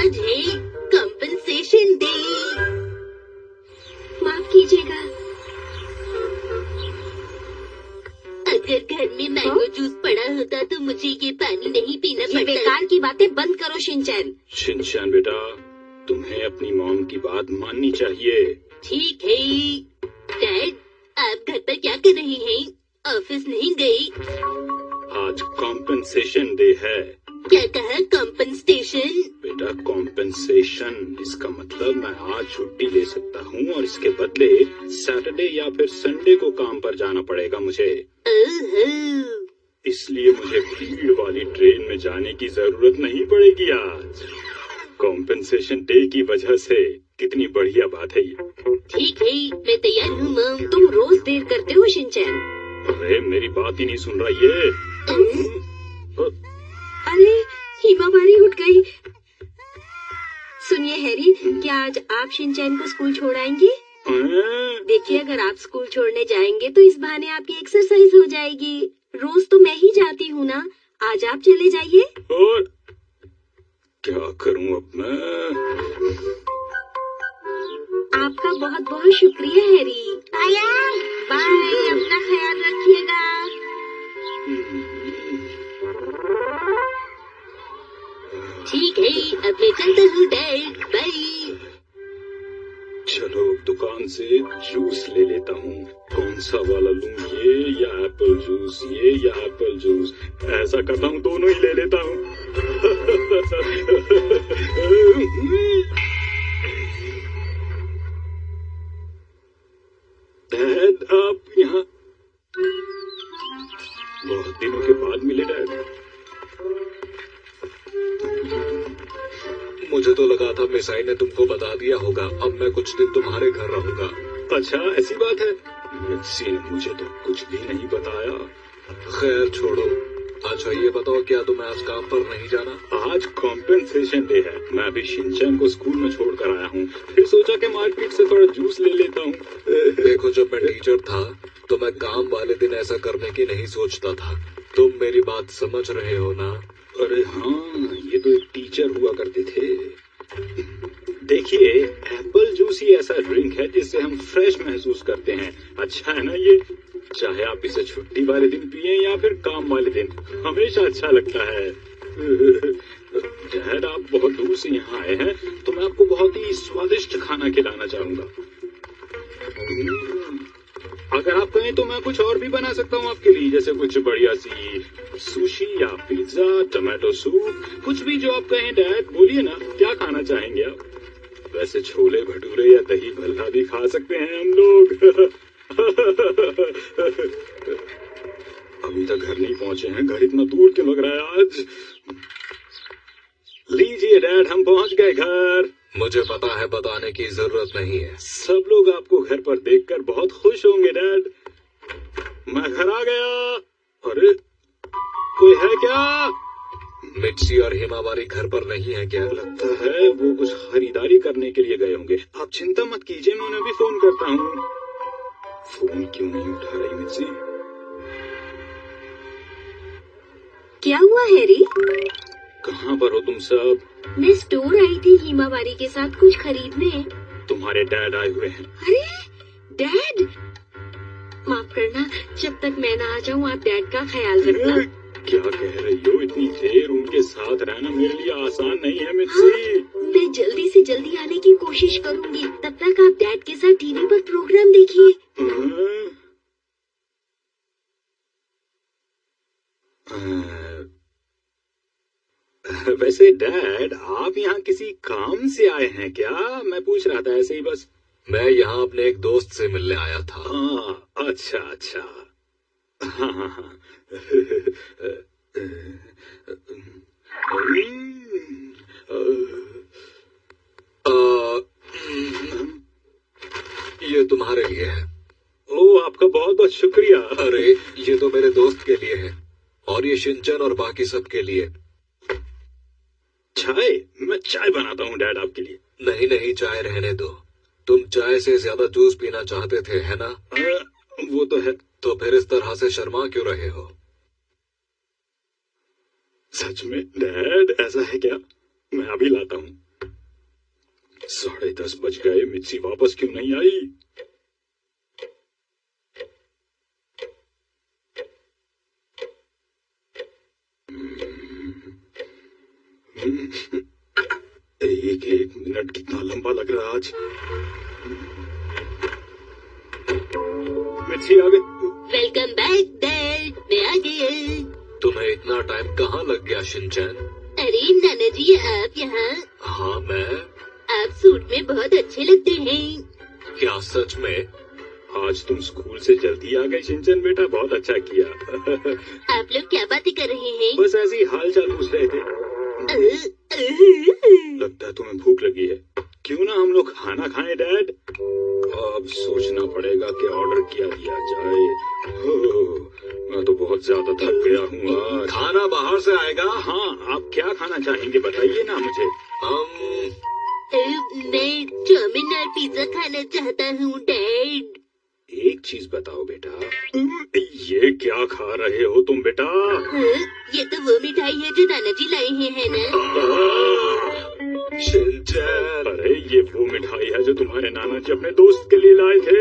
आज है compensation day. माफ कीजिएगा। अगर घर में मैंगो जूस पड़ा होता तो मुझे ये पानी नहीं पीना ये पड़ता। बेकार की बातें बंद करो शिनचैन। शिनचैन बेटा, तुम्हें अपनी मॉम की बात माननी चाहिए। ठीक है। डैड, आप घर पर क्या कर रहे हैं? ऑफिस नहीं गई? आज कॉम्पेंसेशन डे है। क्या कहा? कॉम्पेंसेशन? बेटा कॉम्पेंसेशन, इसका मतलब मैं आज छुट्टी ले सकता हूँ और इसके बदले सैटरडे या फिर संडे को काम पर जाना पड़ेगा मुझे। ओहो। इसलिए मुझे भीड़ वाली ट्रेन में जाने की जरूरत नहीं पड़ेगी आज। कॉम्पेंसेशन डे की वजह से कितनी बढ़िया बात है ये। ठीक है, मैं तैयार हूँ मॉम। तुम रोज देर करते हो शिनचैन। अरे मेरी बात ही नहीं सुन रहा ये। अरे हिमावारी उठ गई। सुनिए हैरी, क्या आज आप शिनचैन को स्कूल छोड़ आएंगे? देखिए, अगर आप स्कूल छोड़ने जाएंगे तो इस बहाने आपकी एक्सरसाइज हो जाएगी। रोज तो मैं ही जाती हूँ ना, आज आप चले जाइए। और क्या करूँ अब मैं? आपका बहुत बहुत शुक्रिया हैरी। बाय, अपना ख्याल रखिएगा। ठीक है, अब मैं चलता हूँ डैड। बाय। चलो दुकान से जूस ले लेता हूँ। कौन सा वाला लूँ, ये या एप्पल जूस? ये या एप्पल जूस? ऐसा करता हूँ, दोनों ही ले लेता हूँ। डैड, आप यहाँ? बहुत दिनों के बाद मिले डैड। मुझे तो लगा था मिसाई ने तुमको बता दिया होगा। अब मैं कुछ दिन तुम्हारे घर रहूंगा। अच्छा, ऐसी बात है? मिर्ची ने मुझे तो कुछ भी नहीं बताया। खैर छोड़ो। अच्छा ये बताओ, क्या तुम्हें आज काम पर नहीं जाना? आज कॉम्पेंसेशन डे है। मैं अभी शिनचैन को स्कूल में छोड़ कर आया हूँ, फिर सोचा कि मार्केट से थोड़ा जूस ले लेता हूँ। देखो, जब मैं टीचर था तो मैं काम वाले दिन ऐसा करने की नहीं सोचता था। तुम मेरी बात समझ रहे हो ना? अरे हाँ, ये तो एक टीचर हुआ करते थे। देखिए, एप्पल जूस ही ऐसा ड्रिंक है जिससे हम फ्रेश महसूस करते हैं। अच्छा है ना ये? चाहे आप इसे छुट्टी वाले दिन पिए या फिर काम वाले दिन, हमेशा अच्छा लगता है। डैड, आप बहुत दूर से यहाँ आए हैं तो मैं आपको बहुत ही स्वादिष्ट खाना खिलाना चाहूंगा। अगर आप कहें तो मैं कुछ और भी बना सकता हूँ आपके लिए, जैसे कुछ बढ़िया सी सुशी या पिज्जा, टमाटो सूप, कुछ भी जो आप कहें। डैड बोलिए ना, क्या खाना चाहेंगे आप? वैसे छोले भटूरे या दही भल्ला भी खा सकते हैं हम लोग। अभी तक घर नहीं पहुंचे हैं। घर इतना दूर क्यों लग रहा है आज? लीजिए डैड, हम पहुंच गए घर। मुझे पता है, बताने की जरूरत नहीं है। सब लोग आपको घर पर देखकर बहुत खुश होंगे डैड। मैं घर आ गया। अरे कोई है क्या? मिर्ची और हिमावारी घर पर नहीं है क्या? लगता है वो कुछ खरीदारी करने के लिए गए होंगे। आप चिंता मत कीजिए, मैं उन्हें भी फोन करता हूँ। फोन क्यों नहीं उठा रही मिर्ची? क्या हुआ हैरी? कहाँ पर हो तुम सब? मैं स्टोर आई थी हिमावारी के साथ कुछ खरीदने। तुम्हारे डैड आए हुए हैं। अरे डैड, माफ करना, जब तक मैं ना आ जाऊँ आप डैड का ख्याल रखना। क्या कह रही हो? इतनी देर उनके साथ रहना मेरे लिए आसान नहीं है मिर्ची। मैं जल्दी से जल्दी आने की कोशिश करूंगी। तब तक आप डैड के साथ टीवी पर प्रोग्राम देखिए। वैसे डैड, आप यहाँ किसी काम से आए हैं क्या? मैं पूछ रहा था ऐसे ही बस। मैं यहाँ अपने एक दोस्त से मिलने आया था। हाँ, अच्छा अच्छा। हाँ हाँ हाँ। ये तुम्हारे लिए है। ओ, आपका बहुत बहुत शुक्रिया। अरे ये तो मेरे दोस्त के लिए है, और ये शिनचैन और बाकी सब के लिए। चाय? मैं चाय बनाता हूँ डैड आपके लिए। नहीं नहीं, चाय रहने दो। तुम चाय से ज्यादा जूस पीना चाहते थे, है ना? वो तो है। तो फिर इस तरह से शर्मा क्यों रहे हो? सच में डैड, ऐसा है क्या? मैं अभी लाता हूँ। 10:30 बज गए, मित्सी वापस क्यों नहीं आई? एक एक मिनट कितना लंबा लग रहा है आज। मित्सी आ गई। वेलकम बैक डैड, मैं आ गई। तुम्हें इतना टाइम कहाँ लग गया शिनचैन? अरे नाना जी, आप यहाँ? हाँ मैं। आप सूट में बहुत अच्छे लगते हैं। क्या सच में? आज तुम स्कूल से जल्दी आ गए शिनचैन बेटा, बहुत अच्छा किया। आप लोग क्या बातें कर रहे हैं? बस ऐसे ही हाल चाल पूछ रहे थे। लगता है तुम्हें भूख लगी है, क्यों ना हम लोग खाना खाएं डैड? अब सोचना पड़ेगा कि ऑर्डर क्या दिया जाए। मैं तो बहुत ज्यादा थक गया हूँ आज। खाना बाहर से आएगा? हाँ, आप क्या खाना चाहेंगे बताइए ना मुझे। मैं चाउमीन और पिज्जा खाना चाहता हूँ डैड। एक चीज बताओ बेटा, ये क्या खा रहे हो तुम बेटा? ये तो वो मिठाई है जो नाना जी लाए हैं, है ना? शिनचैन, अरे ये वो मिठाई है जो तुम्हारे नाना जी अपने दोस्त के लिए लाए थे।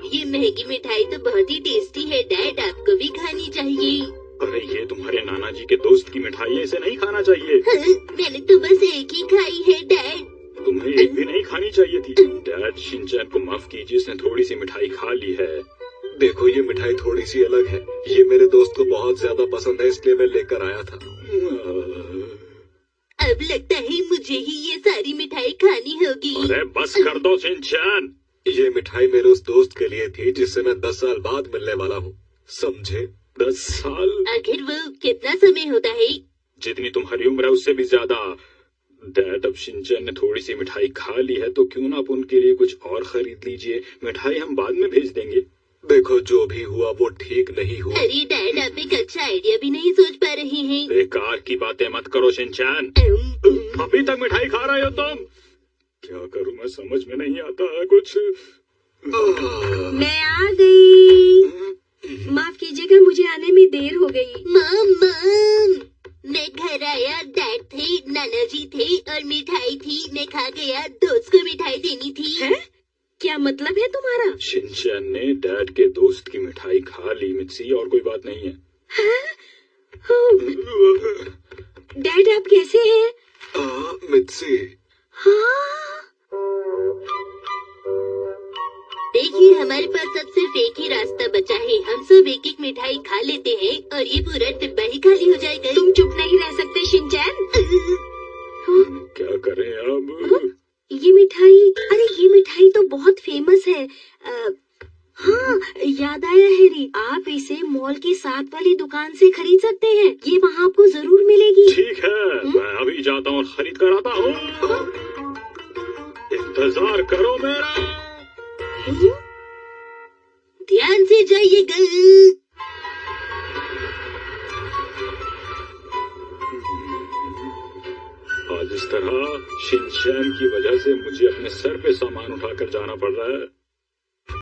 ये महंगी मिठाई तो बहुत ही टेस्टी है डैड, आपको भी खानी चाहिए। अरे ये तुम्हारे नाना जी के दोस्त की मिठाई है, इसे नहीं खाना चाहिए। मैंने तो बस एक ही खाई है डैड। तुम्हें एक भी नहीं खानी चाहिए थी। डैड, शिनचैन को माफ कीजिए, इसने थोड़ी सी मिठाई खा ली है। देखो ये मिठाई थोड़ी सी अलग है, ये मेरे दोस्त को बहुत ज्यादा पसंद है, इसलिए मैं लेकर आया था। अब लगता है मुझे ही ये सारी मिठाई खानी होगी। अरे बस कर दो शिनचैन। ये मिठाई मेरे उस दोस्त के लिए थी जिससे मैं 10 साल बाद मिलने वाला हूँ, समझे? 10 साल? आखिर वो कितना समय होता है? जितनी तुम्हारी उम्र है उससे भी ज्यादा। डैड, अब शिनचैन ने थोड़ी सी मिठाई खा ली है तो क्यों ना आप उनके लिए कुछ और खरीद लीजिए, मिठाई हम बाद में भेज देंगे। देखो जो भी हुआ वो ठीक नहीं हुआ। अरे डैड, आप एक अच्छा आइडिया भी नहीं सोच पा रहे हैं। बेकार की बातें मत करो शिनचैन। अभी तक मिठाई खा रहे हो तुम? क्या करूं मैं, समझ में नहीं आता है कुछ। मैं आ गई। माफ कीजिएगा, मुझे आने में देर हो गई। मम, मैं घर आया, डैड थे, नाना जी थे और मिठाई थी। मैं खा गया, दोस्त को मिठाई देनी थी। है? क्या मतलब है तुम्हारा? शिनचैन ने डैड के दोस्त की मिठाई खा ली मित्सी, और कोई बात नहीं है। डैड आप कैसे हैं? मित्सी, हाँ? देखिए, हमारे पास अब सिर्फ एक ही रास्ता बचा है। हम सब एक एक मिठाई खा लेते हैं और ये पूरा डिब्बा ही खाली हो जाएगा। तुम चुप नहीं रह सकते शिनचैन। क्या करें अब? ये मिठाई, अरे ये मिठाई तो बहुत फेमस है। हाँ, याद आया हैरी, आप इसे मॉल की साथ वाली दुकान से खरीद सकते हैं। ये वहाँ आपको जरूर मिलेगी। ठीक है, मैं अभी जाता हूँ और खरीद कर आता हूँ। इंतजार करो मेरा। ध्यान से जाइएगा। आज इस तरह शिनचैन की वजह से मुझे अपने सर पे सामान उठाकर जाना पड़ रहा है।